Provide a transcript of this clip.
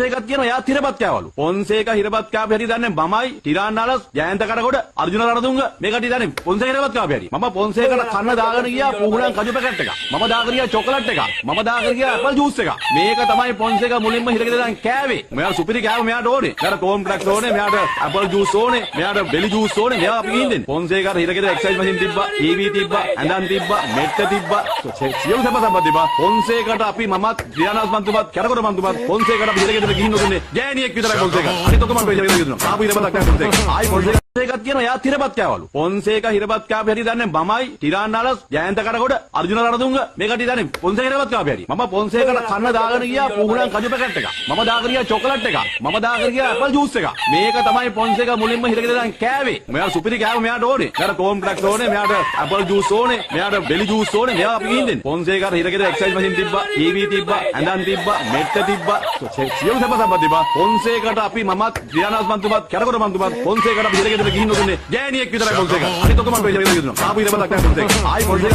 ඒකත් කියන එයා තිරපත් කෑවලු. පොන්සේකා හිරපත් කෑපු හැටි දන්නේ මමයි, ටිරාන්නාලස්, ජයන්ත කඩකොඩ, අර්ජුන රණතුංග මේ කටි දන්නේ පොන්සේක හිරපත් කෑපු හැටි. මම පොන්සේකට කන්න දාගෙන ගියා පුහුණන් කජු පැකට් එක. මම දාගෙන ගියා චොකලට් එක. මම දාගෙන ගියා ඇපල් ජූස් එක. මේක තමයි පොන්සේක මුලින්ම හිරගෙන දැන් කෑවේ. මෙයා සුපිරි කෑව මෙයාට ඕනේ. මෙයාට කොම්ප්ලෙක්ස් ඕනේ, මෙයාට ඇපල් ජූස් ඕනේ, මෙයාට බෙලි ජූස් ඕනේ. මෙයා අපි ගිහින් දෙන්නේ. පොන්සේකට හිරගෙන එක්සර්සයිස් මැෂින් තිබ්බා, ටීවී තිබ්බා, ඇඳන් තිබ්බා, මෙට්ට තිබ්බා. සියලු සම්පත් තිබ්බා. පොන්සේකට අපි මමත්, ත්‍රියානාස් මන්තුමත්, කැරකොඩ මන්තුමත් පොන්සේකට අපි හිරගෙන ගිහින් නොදුන්නේ. ගෑණියෙක් විතරයි පොන්සේක. අනිත් ඔක්කොම අපි හිරගෙන ගිහින් දුන්නා. ආපු හිරපතක් නැහැ පොන්සේක. ආයි පොන්සේක ඒකත් කියන එයා තිරපත් කෑවලු. පොන්සේක හිරපත් කෑපු හැටි දන්නේ මමයි, ටිරාන්නාලස්, ජයන්ත කඩකොඩ, අර්ජුන රණතුංග මේ කටි දන්නේ පොන්සේක හිරපත් කෑපු හැටි. මම පොන්සේකට කන්න දාගෙන ගියා පුහුණන් කජු පැකට් එක. මම දාගෙන ගියා චොකලට් එක. මම දාගෙන ගියා ඇපල් ජූස් එක. මේක තමයි පොන්සේක මුලින්ම හිරගෙන දැන් කෑවේ. මෙයා සුපිරි කෑව මෙයාට ඕනේ. මෙයාට කොම්ප්ලෙක්ස් ඕනේ, මෙයාට ඇපල් ජූස් ඕනේ, මෙයාට බෙලි ජූස් ඕනේ. මෙයා අපි ගිහින් දෙන්නේ. පොන්සේකට හිරගෙන එක්සර්සයිස් මැෂින් තිබ්බා, ටීවී තිබ්බා, ඇඳන් තිබ්බා, මෙට්ට තිබ්බා. සියලු සම්පත් තිබ්බා. පොන්සේකට අපි මමත්, ත්‍රියානාස් මන්තුමත්, කැරකොඩ මන්තුමත් පොන්සේකට අපි හිරගෙන ගිහින් නොදුන්නේ. ගෑණියෙක් විතරයි පොන්සේක. අනිත් ඔක්කොම අපි හිරගෙන ගිහින් දුන්නා. ආපු හිරපතක් නැහැ පොන්සේක. ආයි පොන්සේක